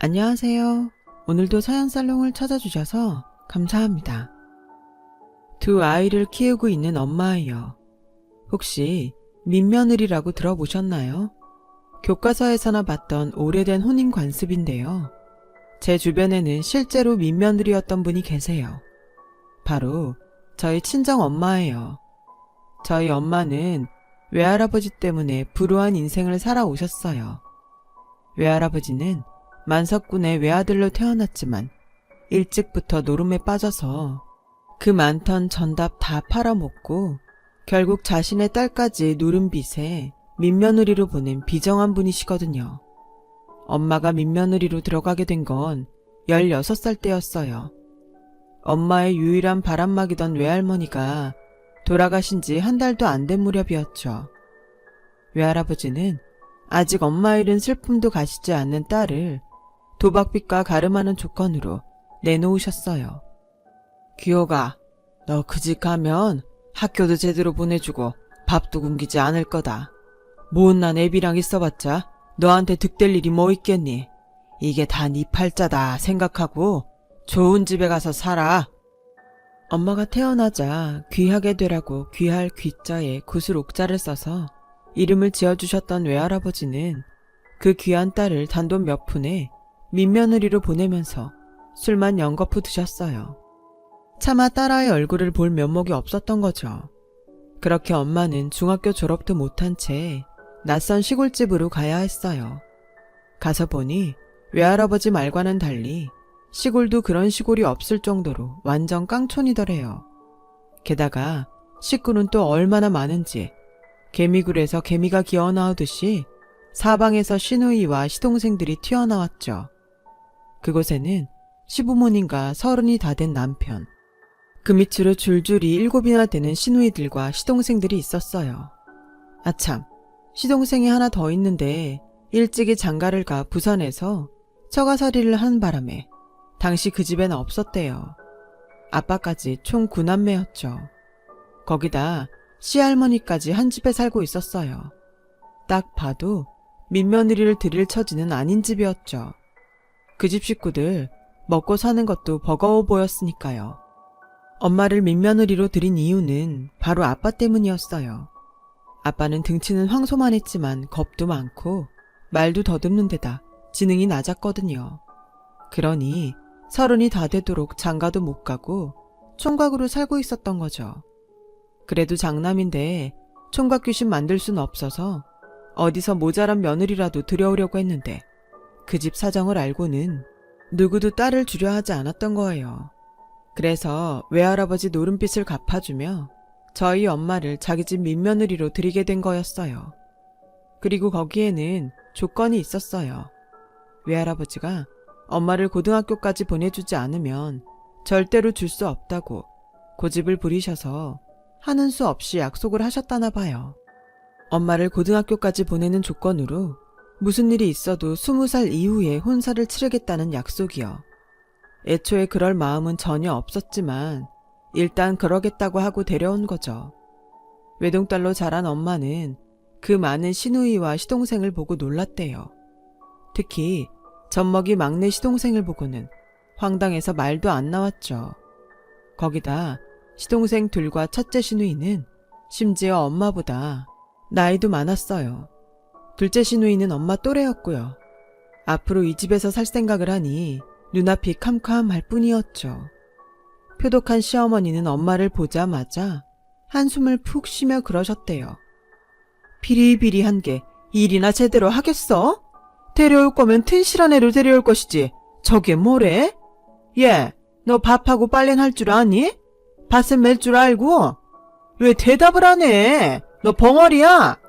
안녕하세요. 오늘도 사연살롱을 찾아주셔서 감사합니다. 두 아이를 키우고 있는 엄마예요. 혹시 민며느리라고 들어보셨나요? 교과서에서나 봤던 오래된 혼인 관습인데요. 제 주변에는 실제로 민며느리였던 분이 계세요. 바로 저희 친정 엄마예요. 저희 엄마는 외할아버지 때문에 불우한 인생을 살아오셨어요. 외할아버지는 만석군의 외아들로 태어났지만 일찍부터 노름에 빠져서 그 많던 전답 다 팔아먹고 결국 자신의 딸까지 누른 빚에 민며느리로 보낸 비정한 분이시거든요. 엄마가 민며느리로 들어가게 된 건 16살 때였어요. 엄마의 유일한 바람막이던 외할머니가 돌아가신 지 한 달도 안 된 무렵이었죠. 외할아버지는 아직 엄마 잃은 슬픔도 가시지 않는 딸을 도박빚과 가름하는 조건으로 내놓으셨어요. 귀호가, 너 그 집 가면 학교도 제대로 보내주고 밥도 굶기지 않을 거다. 못난 애비랑 있어봤자 너한테 득될 일이 뭐 있겠니? 이게 다 네 팔자다 생각하고 좋은 집에 가서 살아. 엄마가 태어나자 귀하게 되라고 귀할 귀자에 구슬 옥자를 써서 이름을 지어주셨던 외할아버지는 그 귀한 딸을 단돈 몇 푼에 민며느리로 보내면서 술만 연거푸 드셨어요. 차마 딸아이 얼굴을 볼 면목이 없었던 거죠. 그렇게 엄마는 중학교 졸업도 못한 채 낯선 시골집으로 가야 했어요. 가서 보니 외할아버지 말과는 달리 시골도 그런 시골이 없을 정도로 완전 깡촌이더래요. 게다가 식구는 또 얼마나 많은지 개미굴에서 개미가 기어나오듯이 사방에서 시누이와 시동생들이 튀어나왔죠. 그곳에는 시부모님과 30이 다 된 남편, 그 밑으로 줄줄이 7이나 되는 시누이들과 시동생들이 있었어요. 아참, 시동생이 하나 더 있는데 일찍이 장가를 가 부산에서 처가살이를 한 바람에 당시 그 집엔 없었대요. 아빠까지 총 9남매였죠. 거기다 시할머니까지 한 집에 살고 있었어요. 딱 봐도 민며느리를 들일 처지는 아닌 집이었죠. 그 집 식구들 먹고 사는 것도 버거워 보였으니까요. 엄마를 민며느리로 들인 이유는 바로 아빠 때문이었어요. 아빠는 등치는 황소만했지만 겁도 많고 말도 더듬는 데다 지능이 낮았거든요. 그러니 30이 다 되도록 장가도 못 가고 총각으로 살고 있었던 거죠. 그래도 장남인데 총각 귀신 만들 순 없어서 어디서 모자란 며느리라도 들여오려고 했는데 그 집 사정을 알고는 누구도 딸을 주려 하지 않았던 거예요. 그래서 외할아버지 노름빚을 갚아주며 저희 엄마를 자기 집 민며느리로 들이게 된 거였어요. 그리고 거기에는 조건이 있었어요. 외할아버지가 엄마를 고등학교까지 보내주지 않으면 절대로 줄 수 없다고 고집을 부리셔서 하는 수 없이 약속을 하셨다나 봐요. 엄마를 고등학교까지 보내는 조건으로 무슨 일이 있어도 20살 이후에 혼사를 치르겠다는 약속이요. 애초에 그럴 마음은 전혀 없었지만 일단 그러겠다고 하고 데려온 거죠. 외동딸로 자란 엄마는 그 많은 시누이와 시동생을 보고 놀랐대요. 특히 젖먹이 막내 시동생을 보고는 황당해서 말도 안 나왔죠. 거기다 시동생 둘과 첫째 시누이는 심지어 엄마보다 나이도 많았어요. 둘째 시누이는 엄마 또래였고요. 앞으로 이 집에서 살 생각을 하니 눈앞이 캄캄할 뿐이었죠. 표독한 시어머니는 엄마를 보자마자 한숨을 푹 쉬며 그러셨대요. 비리비리한 게 일이나 제대로 하겠어? 데려올 거면 튼실한 애를 데려올 것이지 저게 뭐래? 얘, 너 밥하고 빨래는 할 줄 아니? 밭은 맬 줄 알고? 왜 대답을 안 해? 너 벙어리야?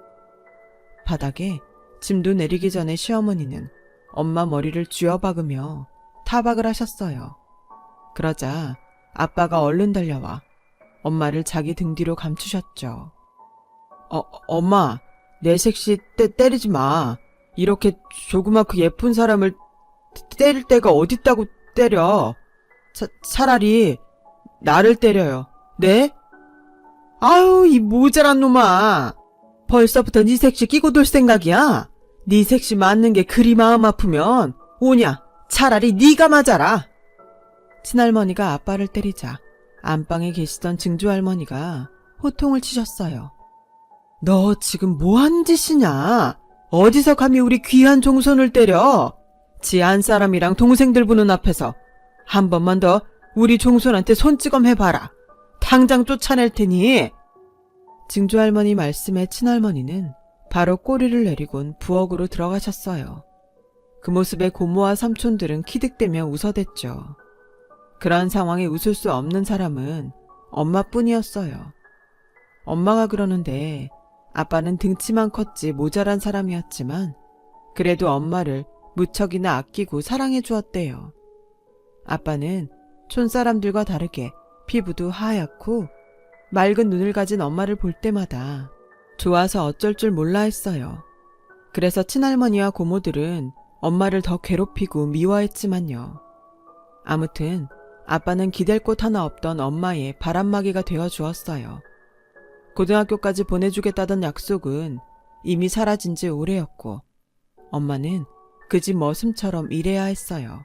바닥에 짐도 내리기 전에 시어머니는 엄마 머리를 쥐어박으며 타박을 하셨어요. 그러자 아빠가 얼른 달려와 엄마를 자기 등 뒤로 감추셨죠. 엄마, 내 색시 때리지 마. 이렇게 조그맣고 예쁜 사람을 때릴 때가 어딨다고 때려. 차라리 나를 때려요. 네? 아유, 이 모자란 놈아. 벌써부터 네 색시 끼고 돌 생각이야? 네 색시 맞는 게 그리 마음 아프면 오냐, 차라리 네가 맞아라. 친할머니가 아빠를 때리자 안방에 계시던 증조할머니가 호통을 치셨어요. 너 지금 뭐한 짓이냐? 어디서 감히 우리 귀한 종손을 때려? 지 안 사람이랑 동생들 보는 앞에서 한 번만 더 우리 종손한테 손찌검 해봐라. 당장 쫓아낼 테니. 증조할머니 말씀에 친할머니는 바로 꼬리를 내리곤 부엌으로 들어가셨어요. 그 모습에 고모와 삼촌들은 키득대며 웃어댔죠. 그러한 상황에 웃을 수 없는 사람은 엄마뿐이었어요. 엄마가 그러는데 아빠는 등치만 컸지 모자란 사람이었지만 그래도 엄마를 무척이나 아끼고 사랑해 주었대요. 아빠는 촌사람들과 다르게 피부도 하얗고 맑은 눈을 가진 엄마를 볼 때마다 좋아서 어쩔 줄 몰라 했어요. 그래서 친할머니와 고모들은 엄마를 더 괴롭히고 미워했지만요. 아무튼 아빠는 기댈 곳 하나 없던 엄마의 바람막이가 되어 주었어요. 고등학교까지 보내주겠다던 약속은 이미 사라진 지 오래였고 엄마는 그 집 머슴처럼 일해야 했어요.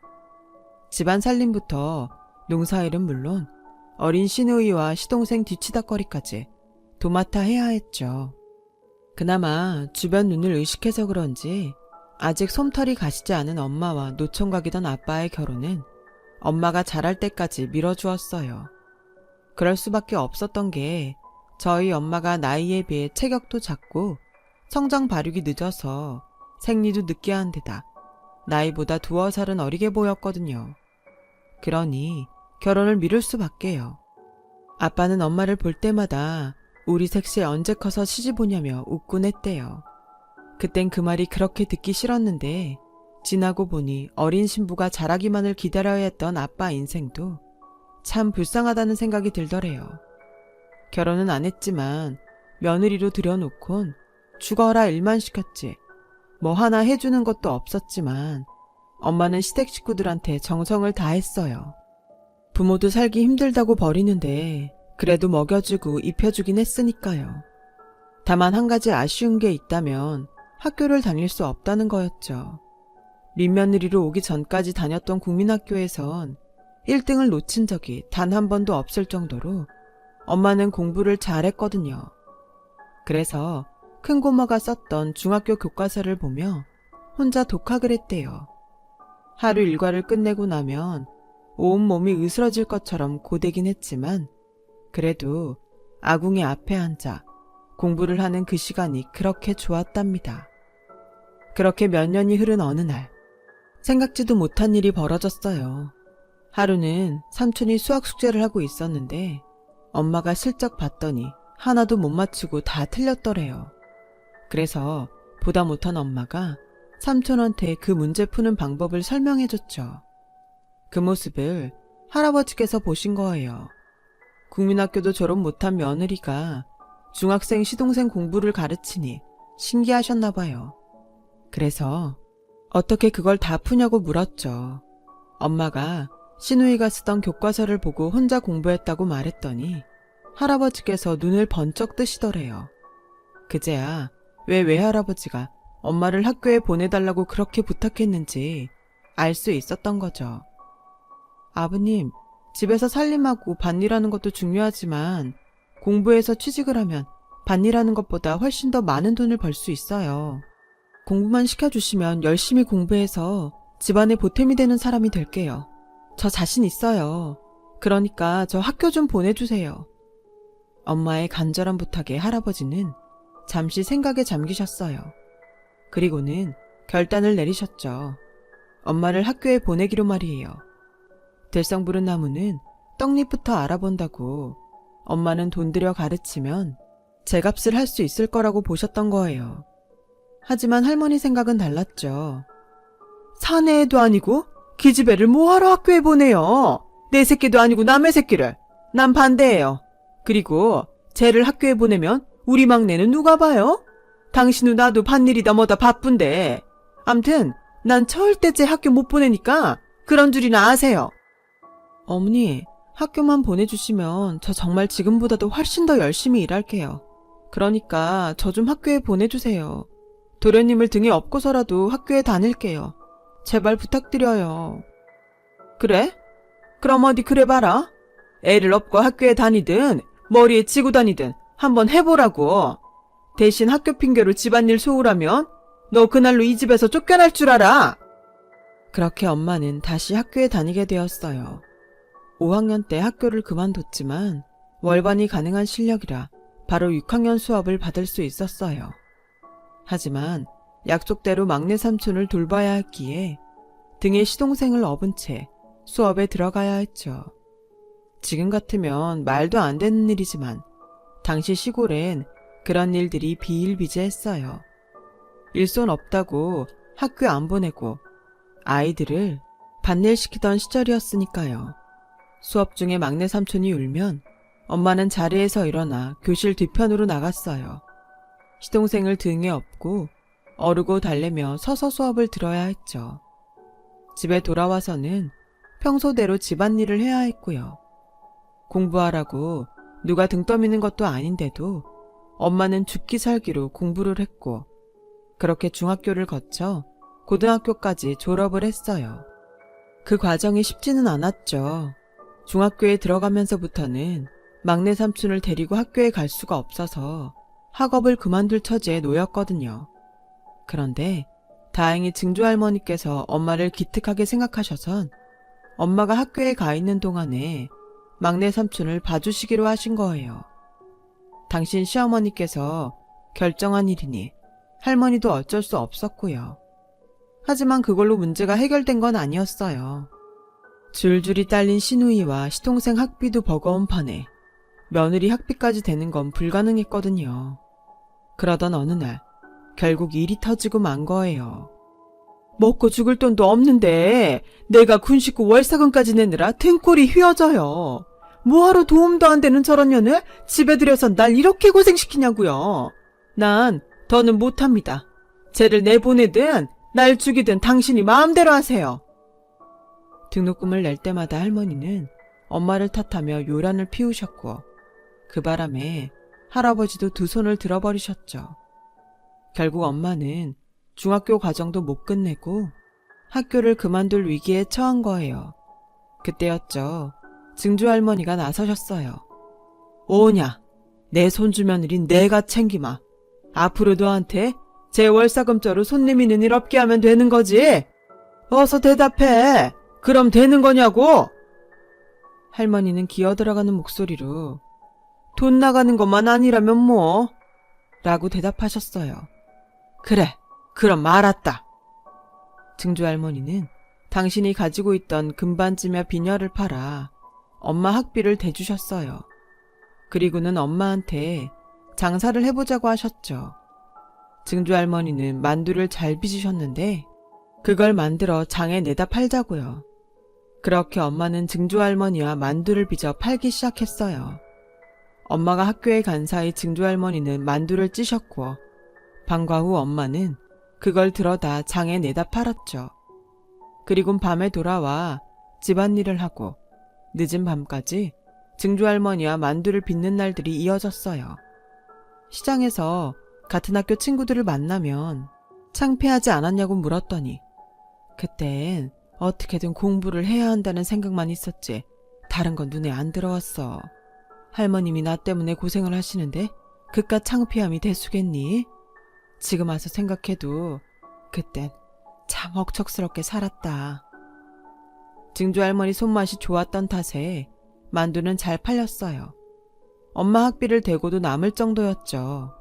집안 살림부터 농사일은 물론 어린 시누이와 시동생 뒤치다거리까지 도맡아 해야 했죠. 그나마 주변 눈을 의식해서 그런지 아직 솜털이 가시지 않은 엄마와 노총각이던 아빠의 결혼은 엄마가 자랄 때까지 미뤄주었어요. 그럴 수밖에 없었던 게 저희 엄마가 나이에 비해 체격도 작고 성장 발육이 늦어서 생리도 늦게 한 데다 나이보다 2살은 어리게 보였거든요. 그러니 결혼을 미룰 수밖에요. 아빠는 엄마를 볼 때마다 우리 셋이 언제 커서 시집 오냐며 웃곤 했대요. 그땐 그 말이 그렇게 듣기 싫었는데 지나고 보니 어린 신부가 자라기만을 기다려야 했던 아빠 인생도 참 불쌍하다는 생각이 들더래요. 결혼은 안 했지만 며느리로 들여놓곤 죽어라 일만 시켰지 뭐 하나 해주는 것도 없었지만 엄마는 시댁 식구들한테 정성을 다했어요. 부모도 살기 힘들다고 버리는데 그래도 먹여주고 입혀주긴 했으니까요. 다만 한 가지 아쉬운 게 있다면 학교를 다닐 수 없다는 거였죠. 민며느리로 오기 전까지 다녔던 국민학교에선 1등을 놓친 적이 단 한 번도 없을 정도로 엄마는 공부를 잘했거든요. 그래서 큰 고모가 썼던 중학교 교과서를 보며 혼자 독학을 했대요. 하루 일과를 끝내고 나면 온몸이 으스러질 것처럼 고되긴 했지만 그래도 아궁이 앞에 앉아 공부를 하는 그 시간이 그렇게 좋았답니다. 그렇게 몇 년이 흐른 어느 날 생각지도 못한 일이 벌어졌어요. 하루는 삼촌이 수학 숙제를 하고 있었는데 엄마가 슬쩍 봤더니 하나도 못 맞추고 다 틀렸더래요. 그래서 보다 못한 엄마가 삼촌한테 그 문제 푸는 방법을 설명해줬죠. 그 모습을 할아버지께서 보신 거예요. 국민학교도 졸업 못한 며느리가 중학생 시동생 공부를 가르치니 신기하셨나 봐요. 그래서 어떻게 그걸 다 푸냐고 물었죠. 엄마가 시누이가 쓰던 교과서를 보고 혼자 공부했다고 말했더니 할아버지께서 눈을 번쩍 뜨시더래요. 그제야 왜 외할아버지가 엄마를 학교에 보내달라고 그렇게 부탁했는지 알 수 있었던 거죠. 아버님, 집에서 살림하고 밭일하는 것도 중요하지만 공부해서 취직을 하면 밭일하는 것보다 훨씬 더 많은 돈을 벌 수 있어요. 공부만 시켜주시면 열심히 공부해서 집안에 보탬이 되는 사람이 될게요. 저 자신 있어요. 그러니까 저 학교 좀 보내주세요. 엄마의 간절한 부탁에 할아버지는 잠시 생각에 잠기셨어요. 그리고는 결단을 내리셨죠. 엄마를 학교에 보내기로 말이에요. 들썽부른 나무는 떡잎부터 알아본다고 엄마는 돈 들여 가르치면 제값을 할 수 있을 거라고 보셨던 거예요. 하지만 할머니 생각은 달랐죠. 사내애도 아니고 기집애를 뭐하러 학교에 보내요. 내 새끼도 아니고 남의 새끼를. 난 반대해요. 그리고 쟤를 학교에 보내면 우리 막내는 누가 봐요? 당신도 나도 밭일이다 뭐다 바쁜데. 암튼 난 절대 쟤 학교 못 보내니까 그런 줄이나 아세요. 어머니, 학교만 보내주시면 저 정말 지금보다도 훨씬 더 열심히 일할게요. 그러니까 저 좀 학교에 보내주세요. 도련님을 등에 업고서라도 학교에 다닐게요. 제발 부탁드려요. 그래? 그럼 어디 그래 봐라. 애를 업고 학교에 다니든 머리에 치고 다니든 한번 해보라고. 대신 학교 핑계로 집안일 소홀하면 너 그날로 이 집에서 쫓겨날 줄 알아. 그렇게 엄마는 다시 학교에 다니게 되었어요. 5학년 때 학교를 그만뒀지만 월반이 가능한 실력이라 바로 6학년 수업을 받을 수 있었어요. 하지만 약속대로 막내 삼촌을 돌봐야 했기에 등에 시동생을 업은 채 수업에 들어가야 했죠. 지금 같으면 말도 안 되는 일이지만 당시 시골엔 그런 일들이 비일비재했어요. 일손 없다고 학교 안 보내고 아이들을 반일시키던 시절이었으니까요. 수업 중에 막내 삼촌이 울면 엄마는 자리에서 일어나 교실 뒤편으로 나갔어요. 시동생을 등에 업고 어르고 달래며 서서 수업을 들어야 했죠. 집에 돌아와서는 평소대로 집안일을 해야 했고요. 공부하라고 누가 등 떠미는 것도 아닌데도 엄마는 죽기 살기로 공부를 했고 그렇게 중학교를 거쳐 고등학교까지 졸업을 했어요. 그 과정이 쉽지는 않았죠. 중학교에 들어가면서부터는 막내 삼촌을 데리고 학교에 갈 수가 없어서 학업을 그만둘 처지에 놓였거든요. 그런데 다행히 증조할머니께서 엄마를 기특하게 생각하셔선 엄마가 학교에 가 있는 동안에 막내 삼촌을 봐주시기로 하신 거예요. 당신 시어머니께서 결정한 일이니 할머니도 어쩔 수 없었고요. 하지만 그걸로 문제가 해결된 건 아니었어요. 줄줄이 딸린 시누이와 시동생 학비도 버거운 판에 며느리 학비까지 되는 건 불가능했거든요. 그러던 어느 날 결국 일이 터지고 만 거예요. 먹고 죽을 돈도 없는데 내가 군 식구 월사금까지 내느라 등골이 휘어져요. 뭐하러 도움도 안 되는 저런 년을 집에 들여서 날 이렇게 고생시키냐고요. 난 더는 못합니다. 쟤를 내보내든 날 죽이든 당신이 마음대로 하세요. 등록금을 낼 때마다 할머니는 엄마를 탓하며 요란을 피우셨고 그 바람에 할아버지도 두 손을 들어버리셨죠. 결국 엄마는 중학교 과정도 못 끝내고 학교를 그만둘 위기에 처한 거예요. 그때였죠. 증조할머니가 나서셨어요. 오냐, 내 손주 며느린 내가 챙기마. 앞으로 너한테 제 월사금자로 손 내미는 일 없게 하면 되는 거지. 어서 대답해. 그럼 되는 거냐고? 할머니는 기어들어가는 목소리로 돈 나가는 것만 아니라면 뭐? 라고 대답하셨어요. 그래, 그럼 알았다. 증조할머니는 당신이 가지고 있던 금반지며 비녀를 팔아 엄마 학비를 대주셨어요. 그리고는 엄마한테 장사를 해보자고 하셨죠. 증조할머니는 만두를 잘 빚으셨는데 그걸 만들어 장에 내다 팔자고요. 그렇게 엄마는 증조할머니와 만두를 빚어 팔기 시작했어요. 엄마가 학교에 간 사이 증조할머니는 만두를 찌셨고 방과 후 엄마는 그걸 들어다 장에 내다 팔았죠. 그리곤 밤에 돌아와 집안일을 하고 늦은 밤까지 증조할머니와 만두를 빚는 날들이 이어졌어요. 시장에서 같은 학교 친구들을 만나면 창피하지 않았냐고 물었더니 그땐 어떻게든 공부를 해야 한다는 생각만 있었지 다른 건 눈에 안 들어왔어. 할머님이 나 때문에 고생을 하시는데 그깟 창피함이 대수겠니? 지금 와서 생각해도 그땐 참 억척스럽게 살았다. 증조할머니 손맛이 좋았던 탓에 만두는 잘 팔렸어요. 엄마 학비를 대고도 남을 정도였죠.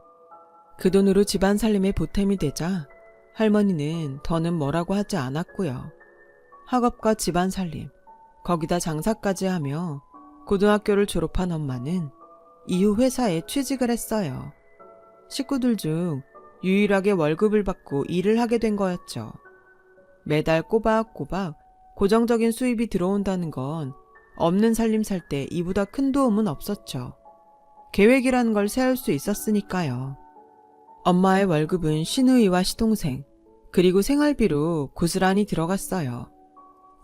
그 돈으로 집안 살림에 보탬이 되자 할머니는 더는 뭐라고 하지 않았고요. 학업과 집안 살림, 거기다 장사까지 하며 고등학교를 졸업한 엄마는 이후 회사에 취직을 했어요. 식구들 중 유일하게 월급을 받고 일을 하게 된 거였죠. 매달 꼬박꼬박 고정적인 수입이 들어온다는 건 없는 살림 살 때 이보다 큰 도움은 없었죠. 계획이라는 걸 세울 수 있었으니까요. 엄마의 월급은 시누이와 시동생, 그리고 생활비로 고스란히 들어갔어요.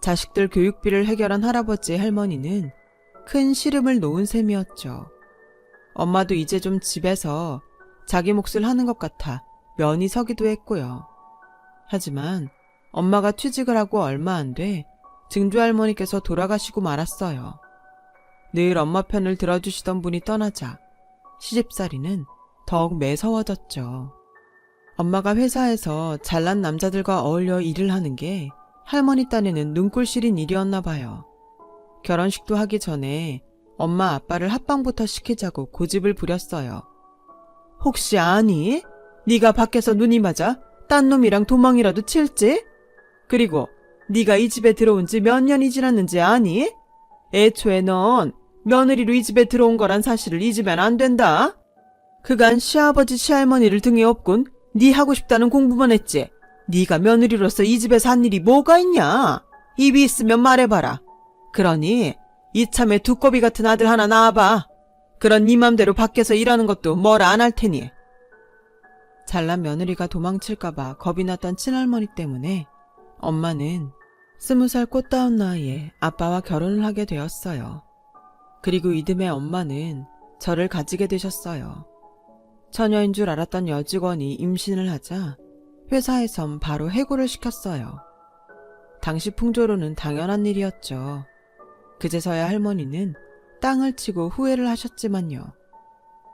자식들 교육비를 해결한 할아버지 할머니는 큰 시름을 놓은 셈이었죠. 엄마도 이제 좀 집에서 자기 몫을 하는 것 같아 면이 서기도 했고요. 하지만 엄마가 취직을 하고 얼마 안 돼 증조할머니께서 돌아가시고 말았어요. 늘 엄마 편을 들어주시던 분이 떠나자 시집살이는 더욱 매서워졌죠. 엄마가 회사에서 잘난 남자들과 어울려 일을 하는 게 할머니 딴에는 눈꼴 시린 일이었나 봐요. 결혼식도 하기 전에 엄마 아빠를 합방부터 시키자고 고집을 부렸어요. 혹시 아니? 네가 밖에서 눈이 맞아 딴 놈이랑 도망이라도 칠지? 그리고 네가 이 집에 들어온 지 몇 년이 지났는지 아니? 애초에 넌 며느리로 이 집에 들어온 거란 사실을 잊으면 안 된다. 그간 시아버지 시할머니를 등에 업곤 네 하고 싶다는 공부만 했지. 네가 며느리로서 이 집에 산 일이 뭐가 있냐? 입이 있으면 말해봐라. 그러니 이참에 두꺼비 같은 아들 하나 낳아봐. 그런 네 맘대로 밖에서 일하는 것도 뭘 안 할 테니. 잘난 며느리가 도망칠까봐 겁이 났던 친할머니 때문에 엄마는 20살 꽃다운 나이에 아빠와 결혼을 하게 되었어요. 그리고 이듬해 엄마는 저를 가지게 되셨어요. 처녀인 줄 알았던 여직원이 임신을 하자 회사에선 바로 해고를 시켰어요. 당시 풍조로는 당연한 일이었죠. 그제서야 할머니는 땅을 치고 후회를 하셨지만요.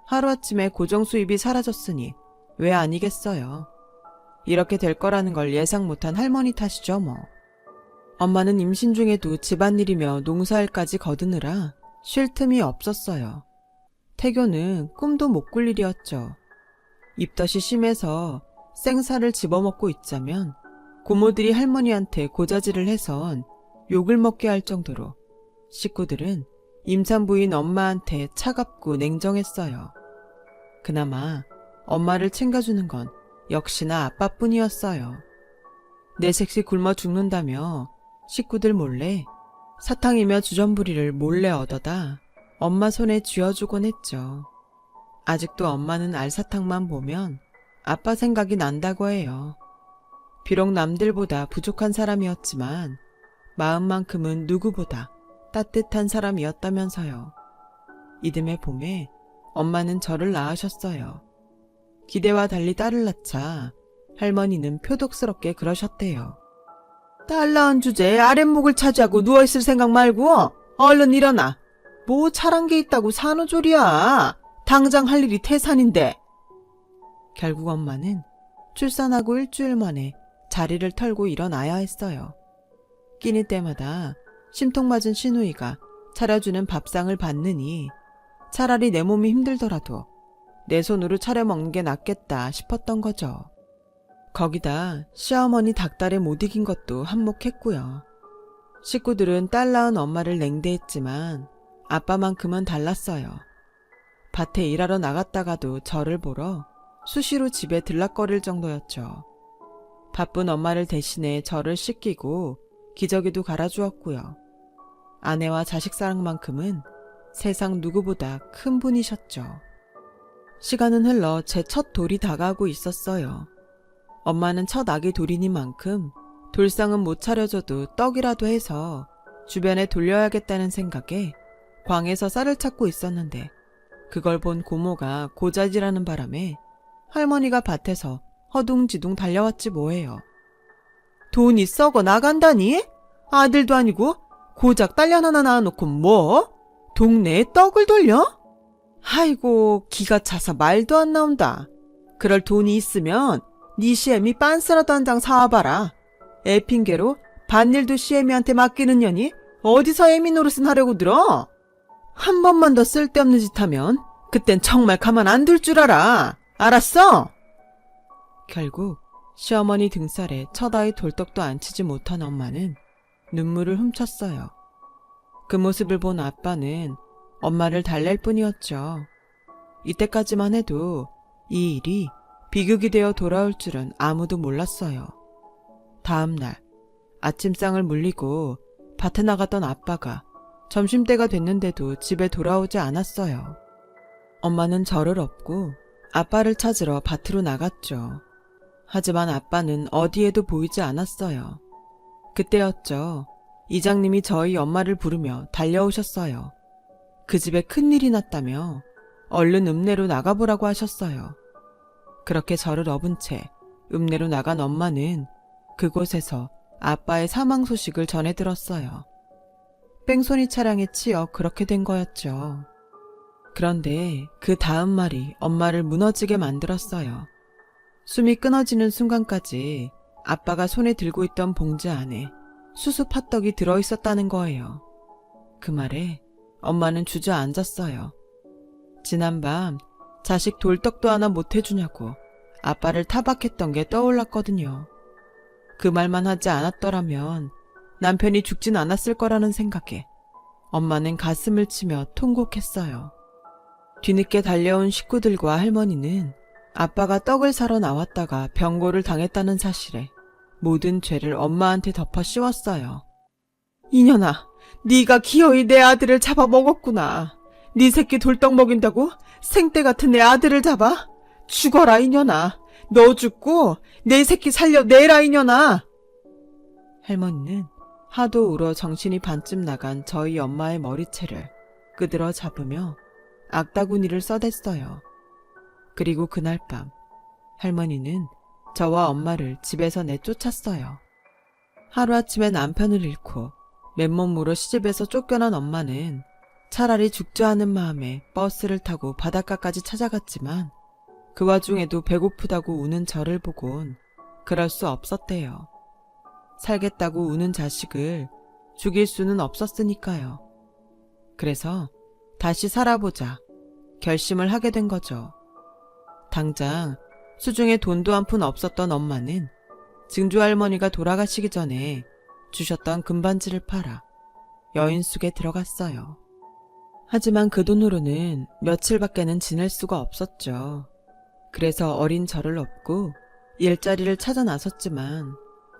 하루아침에 고정 수입이 사라졌으니 왜 아니겠어요. 이렇게 될 거라는 걸 예상 못한 할머니 탓이죠 뭐. 엄마는 임신 중에도 집안일이며 농사일까지 거두느라 쉴 틈이 없었어요. 태교는 꿈도 못 꿀 일이었죠. 입덧이 심해서 생사를 집어먹고 있자면 고모들이 할머니한테 고자질을 해선 욕을 먹게 할 정도로 식구들은 임산부인 엄마한테 차갑고 냉정했어요. 그나마 엄마를 챙겨주는 건 역시나 아빠뿐이었어요. 내 색시 굶어 죽는다며 식구들 몰래 사탕이며 주전부리를 몰래 얻어다 엄마 손에 쥐어주곤 했죠. 아직도 엄마는 알사탕만 보면 아빠 생각이 난다고 해요. 비록 남들보다 부족한 사람이었지만 마음만큼은 누구보다 따뜻한 사람이었다면서요. 이듬해 봄에 엄마는 저를 낳으셨어요. 기대와 달리 딸을 낳자 할머니는 표독스럽게 그러셨대요. 딸 낳은 주제에 아랫목을 차지하고 누워있을 생각 말고 얼른 일어나. 뭐 잘한 게 있다고 산후조리야. 당장 할 일이 태산인데. 결국 엄마는 출산하고 일주일 만에 자리를 털고 일어나야 했어요. 끼니 때마다 심통맞은 시누이가 차려주는 밥상을 받느니 차라리 내 몸이 힘들더라도 내 손으로 차려 먹는 게 낫겠다 싶었던 거죠. 거기다 시어머니 닭달에 못 이긴 것도 한몫했고요. 식구들은 딸 낳은 엄마를 냉대했지만 아빠만큼은 달랐어요. 밭에 일하러 나갔다가도 저를 보러 수시로 집에 들락거릴 정도였죠. 바쁜 엄마를 대신해 저를 씻기고 기저귀도 갈아주었고요. 아내와 자식 사랑만큼은 세상 누구보다 큰 분이셨죠. 시간은 흘러 제 첫 돌이 다가오고 있었어요. 엄마는 첫 아기 돌이니만큼 돌상은 못 차려줘도 떡이라도 해서 주변에 돌려야겠다는 생각에 광에서 쌀을 찾고 있었는데 그걸 본 고모가 고자질하는 바람에 할머니가 밭에서 허둥지둥 달려왔지 뭐예요. 돈이 썩어 나간다니? 아들도 아니고 고작 딸년 하나 낳아놓고 뭐? 동네에 떡을 돌려? 아이고 기가 차서 말도 안 나온다. 그럴 돈이 있으면 네 시애미 빤스라도 한 장 사와봐라. 애 핑계로 밭일도 시애미한테 맡기는 년이 어디서 애미 노릇은 하려고 들어? 한 번만 더 쓸데없는 짓 하면 그땐 정말 가만 안 둘 줄 알아. 알았어? 결국 시어머니 등살에 첫 아이 돌떡도 안 치지 못한 엄마는 눈물을 훔쳤어요. 그 모습을 본 아빠는 엄마를 달랠 뿐이었죠. 이때까지만 해도 이 일이 비극이 되어 돌아올 줄은 아무도 몰랐어요. 다음 날 아침상을 물리고 밭에 나갔던 아빠가 점심때가 됐는데도 집에 돌아오지 않았어요. 엄마는 저를 업고 아빠를 찾으러 밭으로 나갔죠. 하지만 아빠는 어디에도 보이지 않았어요. 그때였죠. 이장님이 저희 엄마를 부르며 달려오셨어요. 그 집에 큰일이 났다며 얼른 읍내로 나가보라고 하셨어요. 그렇게 저를 업은 채 읍내로 나간 엄마는 그곳에서 아빠의 사망 소식을 전해 들었어요. 뺑소니 차량에 치여 그렇게 된 거였죠. 그런데 그 다음 말이 엄마를 무너지게 만들었어요. 숨이 끊어지는 순간까지 아빠가 손에 들고 있던 봉지 안에 수수 팥떡이 들어있었다는 거예요. 그 말에 엄마는 주저앉았어요. 지난밤 자식 돌떡도 하나 못 해주냐고 아빠를 타박했던 게 떠올랐거든요. 그 말만 하지 않았더라면 남편이 죽진 않았을 거라는 생각에 엄마는 가슴을 치며 통곡했어요. 뒤늦게 달려온 식구들과 할머니는 아빠가 떡을 사러 나왔다가 병고를 당했다는 사실에 모든 죄를 엄마한테 덮어 씌웠어요. 이년아, 네가 기어이 내 아들을 잡아먹었구나. 네 새끼 돌떡 먹인다고 생떼 같은 내 아들을 잡아? 죽어라 이년아. 너 죽고 내 새끼 살려내라 이년아. 할머니는 하도 울어 정신이 반쯤 나간 저희 엄마의 머리채를 끄들어 잡으며 악다구니를 써댔어요. 그리고 그날 밤 할머니는 저와 엄마를 집에서 내쫓았어요. 하루아침에 남편을 잃고 맨몸으로 시집에서 쫓겨난 엄마는 차라리 죽자 하는 마음에 버스를 타고 바닷가까지 찾아갔지만 그 와중에도 배고프다고 우는 저를 보곤 그럴 수 없었대요. 살겠다고 우는 자식을 죽일 수는 없었으니까요. 그래서 다시 살아보자 결심을 하게 된 거죠. 당장 수중에 돈도 한 푼 없었던 엄마는 증조 할머니가 돌아가시기 전에 주셨던 금반지를 팔아 여인숙에 들어갔어요. 하지만 그 돈으로는 며칠밖에는 지낼 수가 없었죠. 그래서 어린 저를 업고 일자리를 찾아 나섰지만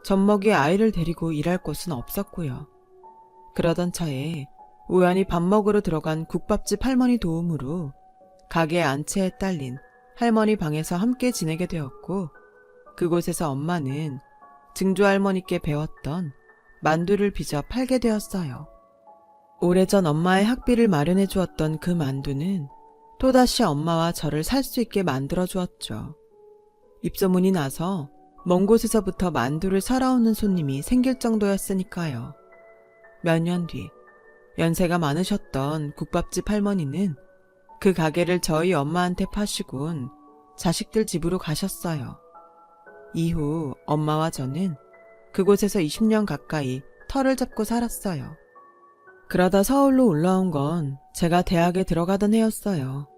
젖먹이 아이를 데리고 일할 곳은 없었고요. 그러던 차에 우연히 밥 먹으러 들어간 국밥집 할머니 도움으로 가게 안채에 딸린 할머니 방에서 함께 지내게 되었고 그곳에서 엄마는 증조 할머니께 배웠던 만두를 빚어 팔게 되었어요. 오래전 엄마의 학비를 마련해 주었던 그 만두는 또다시 엄마와 저를 살 수 있게 만들어 주었죠. 입소문이 나서 먼 곳에서부터 만두를 사러 오는 손님이 생길 정도였으니까요. 몇 년 뒤 연세가 많으셨던 국밥집 할머니는 그 가게를 저희 엄마한테 파시곤 자식들 집으로 가셨어요. 이후 엄마와 저는 그곳에서 20년 가까이 터를 잡고 살았어요. 그러다 서울로 올라온 건 제가 대학에 들어가던 해였어요.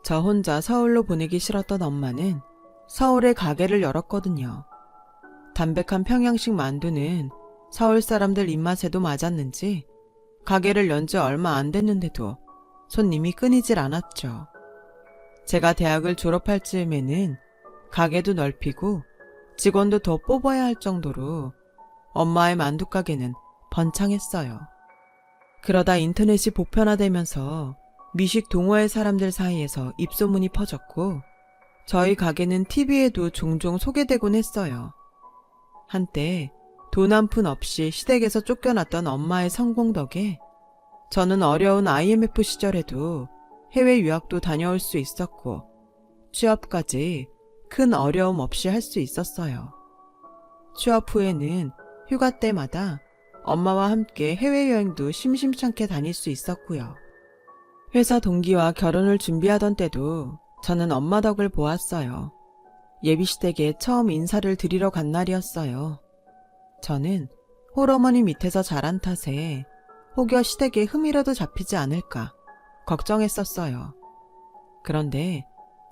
저 혼자 서울로 보내기 싫었던 엄마는 서울에 가게를 열었거든요. 담백한 평양식 만두는 서울 사람들 입맛에도 맞았는지 가게를 연 지 얼마 안 됐는데도 손님이 끊이질 않았죠. 제가 대학을 졸업할 즈음에는 가게도 넓히고 직원도 더 뽑아야 할 정도로 엄마의 만두가게는 번창했어요. 그러다 인터넷이 보편화되면서 미식 동호회 사람들 사이에서 입소문이 퍼졌고 저희 가게는 TV에도 종종 소개되곤 했어요. 한때 돈 한 푼 없이 시댁에서 쫓겨났던 엄마의 성공 덕에 저는 어려운 IMF 시절에도 해외 유학도 다녀올 수 있었고 취업까지 큰 어려움 없이 할 수 있었어요. 취업 후에는 휴가 때마다 엄마와 함께 해외여행도 심심찮게 다닐 수 있었고요. 회사 동기와 결혼을 준비하던 때도 저는 엄마 덕을 보았어요. 예비시댁에 처음 인사를 드리러 간 날이었어요. 저는 홀어머니 밑에서 자란 탓에 혹여 시댁에 흠이라도 잡히지 않을까 걱정했었어요. 그런데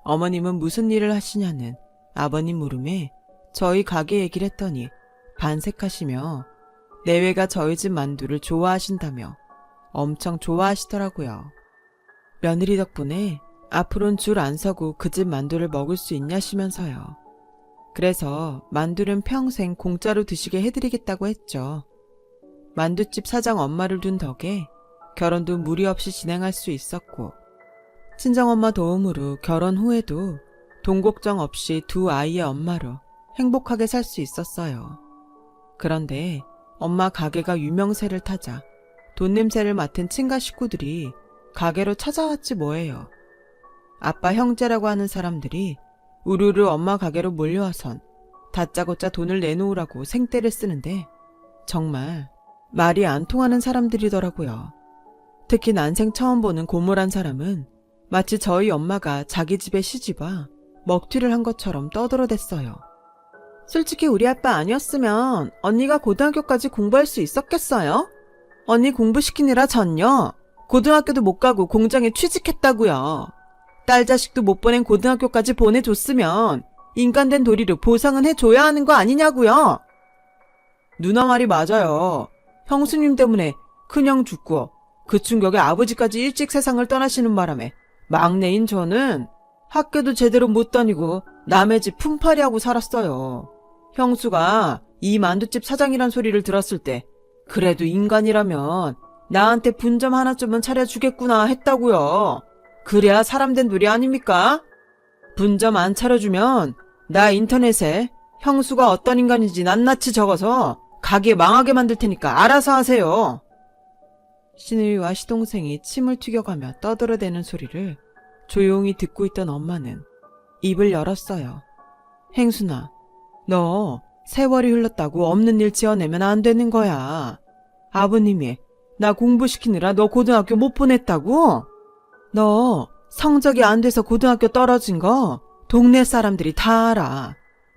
어머님은 무슨 일을 하시냐는 아버님 물음에 저희 가게 얘기를 했더니 반색하시며 내외가 저희 집 만두를 좋아하신다며 엄청 좋아하시더라고요. 며느리 덕분에 앞으론 줄 안 서고 그 집 만두를 먹을 수 있냐시면서요. 그래서 만두는 평생 공짜로 드시게 해드리겠다고 했죠. 만두집 사장 엄마를 둔 덕에 결혼도 무리 없이 진행할 수 있었고 친정엄마 도움으로 결혼 후에도 돈 걱정 없이 두 아이의 엄마로 행복하게 살 수 있었어요. 그런데 엄마 가게가 유명세를 타자 돈 냄새를 맡은 친가 식구들이 가게로 찾아왔지 뭐예요. 아빠 형제라고 하는 사람들이 우르르 엄마 가게로 몰려와선 다짜고짜 돈을 내놓으라고 생떼를 쓰는데 정말 말이 안 통하는 사람들이더라고요. 특히 난생 처음 보는 고모란 사람은 마치 저희 엄마가 자기 집에 시집와 먹튀를 한 것처럼 떠들어댔어요. 솔직히 우리 아빠 아니었으면 언니가 고등학교까지 공부할 수 있었겠어요? 언니 공부시키느라 전요. 고등학교도 못 가고 공장에 취직했다고요. 딸 자식도 못 보낸 고등학교까지 보내줬으면 인간된 도리로 보상은 해줘야 하는 거 아니냐고요. 누나 말이 맞아요. 형수님 때문에 큰형 죽고 그 충격에 아버지까지 일찍 세상을 떠나시는 바람에 막내인 저는 학교도 제대로 못 다니고 남의 집 품팔이하고 살았어요. 형수가 이 만두집 사장이란 소리를 들었을 때 그래도 인간이라면 나한테 분점 하나쯤은 차려주겠구나 했다고요. 그래야 사람된 놀이 아닙니까? 분점 안 차려주면 나 인터넷에 형수가 어떤 인간인지 낱낱이 적어서 가게 망하게 만들 테니까 알아서 하세요. 시누이와 시동생이 침을 튀겨가며 떠들어대는 소리를 조용히 듣고 있던 엄마는 입을 열었어요. 행순아, 너 세월이 흘렀다고 없는 일 지어내면 안 되는 거야. 아버님이 나 공부시키느라 너 고등학교 못 보냈다고? 너 성적이 안 돼서 고등학교 떨어진 거 동네 사람들이 다 알아.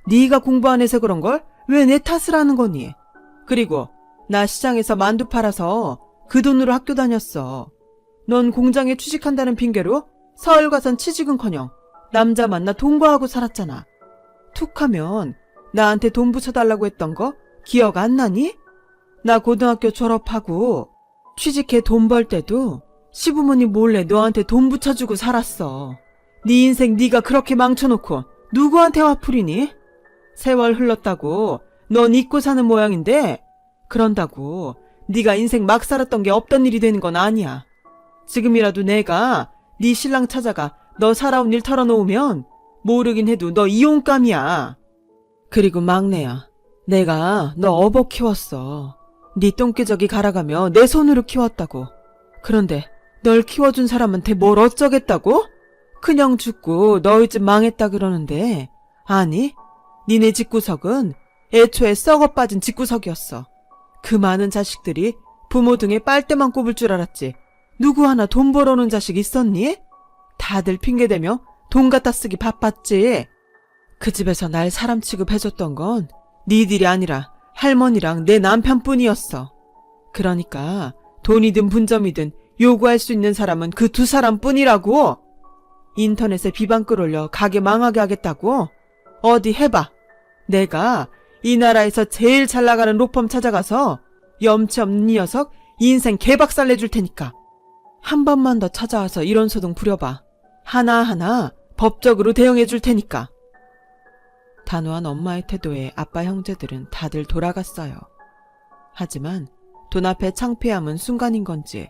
네가 공부 안 해서 그런 걸 왜 내 탓을 하는 거니? 그리고 나 시장에서 만두 팔아서 그 돈으로 학교 다녔어. 넌 공장에 취직한다는 핑계로 서울 가선 취직은커녕 남자 만나 동거하고 살았잖아. 툭하면 나한테 돈 붙여달라고 했던 거 기억 안 나니? 나 고등학교 졸업하고 취직해 돈 벌 때도 시부모님 몰래 너한테 돈 붙여주고 살았어. 네 인생 네가 그렇게 망쳐놓고 누구한테 화풀이니? 세월 흘렀다고 넌 잊고 사는 모양인데 그런다고 네가 인생 막 살았던 게 없던 일이 되는 건 아니야. 지금이라도 내가 네 신랑 찾아가 너 살아온 일 털어놓으면 모르긴 해도 너 이혼감이야. 그리고 막내야, 내가 너 어버 키웠어. 네 똥기저귀 갈아가며 내 손으로 키웠다고. 그런데 널 키워준 사람한테 뭘 어쩌겠다고? 큰형 죽고 너희 집 망했다 그러는데 아니, 니네 집구석은 애초에 썩어 빠진 집구석이었어. 그 많은 자식들이 부모 등에 빨대만 꼽을 줄 알았지. 누구 하나 돈 벌어오는 자식 있었니? 다들 핑계대며 돈 갖다 쓰기 바빴지. 그 집에서 날 사람 취급해줬던 건 니들이 아니라 할머니랑 내 남편뿐이었어. 그러니까 돈이든 분점이든 요구할 수 있는 사람은 그 두 사람뿐이라고. 인터넷에 비방글 올려 가게 망하게 하겠다고? 어디 해봐. 내가 이 나라에서 제일 잘 나가는 로펌 찾아가서 염치 없는 이 녀석 인생 개박살 내줄 테니까. 한 번만 더 찾아와서 이런 소동 부려봐. 하나하나 법적으로 대응해 줄 테니까. 단호한 엄마의 태도에 아빠 형제들은 다들 돌아갔어요. 하지만 돈 앞에 창피함은 순간인 건지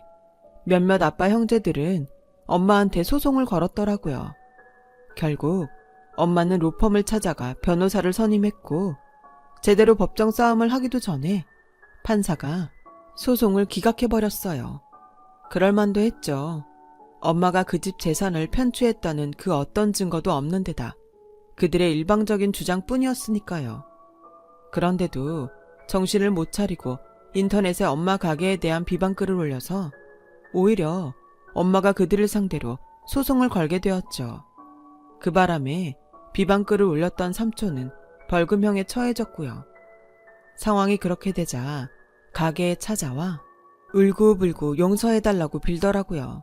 몇몇 아빠 형제들은 엄마한테 소송을 걸었더라고요. 결국 엄마는 로펌을 찾아가 변호사를 선임했고 제대로 법정 싸움을 하기도 전에 판사가 소송을 기각해버렸어요. 그럴만도 했죠. 엄마가 그 집 재산을 편취했다는 그 어떤 증거도 없는 데다 그들의 일방적인 주장뿐이었으니까요. 그런데도 정신을 못 차리고 인터넷에 엄마 가게에 대한 비방글을 올려서 오히려 엄마가 그들을 상대로 소송을 걸게 되었죠. 그 바람에 비방글을 올렸던 삼촌은 벌금형에 처해졌고요. 상황이 그렇게 되자 가게에 찾아와 울고불고 용서해달라고 빌더라고요.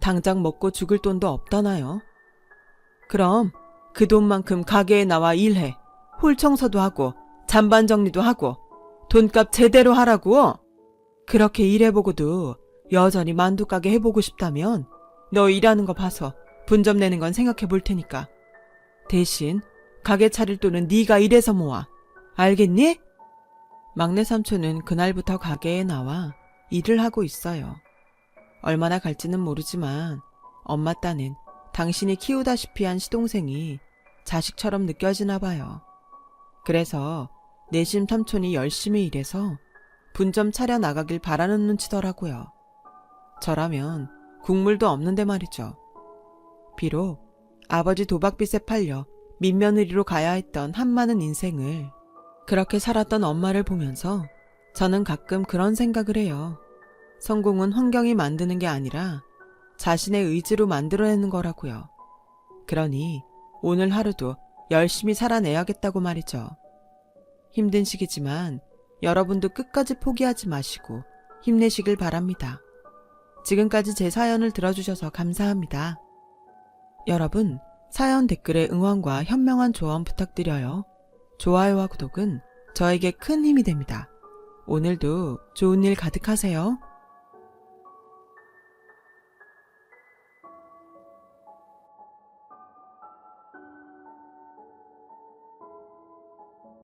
당장 먹고 죽을 돈도 없다나요? 그럼 그 돈만큼 가게에 나와 일해. 홀 청소도 하고 잔반 정리도 하고 돈값 제대로 하라고. 그렇게 일해보고도 여전히 만두가게 해보고 싶다면 너 일하는 거 봐서 분점 내는 건 생각해 볼 테니까. 대신 가게 차릴 돈은 네가 일해서 모아. 알겠니? 막내 삼촌은 그날부터 가게에 나와 일을 하고 있어요. 얼마나 갈지는 모르지만 엄마 딴엔 당신이 키우다시피 한 시동생이 자식처럼 느껴지나 봐요. 그래서 내심 삼촌이 열심히 일해서 분점 차려 나가길 바라는 눈치더라고요. 저라면 국물도 없는데 말이죠. 비록 아버지 도박빚에 팔려 민며느리로 가야 했던 한많은 인생을 그렇게 살았던 엄마를 보면서 저는 가끔 그런 생각을 해요. 성공은 환경이 만드는 게 아니라 자신의 의지로 만들어내는 거라고요. 그러니 오늘 하루도 열심히 살아내야겠다고 말이죠. 힘든 시기지만 여러분도 끝까지 포기하지 마시고 힘내시길 바랍니다. 지금까지 제 사연을 들어주셔서 감사합니다. 여러분, 사연 댓글에 응원과 현명한 조언 부탁드려요. 좋아요와 구독은 저에게 큰 힘이 됩니다. 오늘도 좋은 일 가득하세요.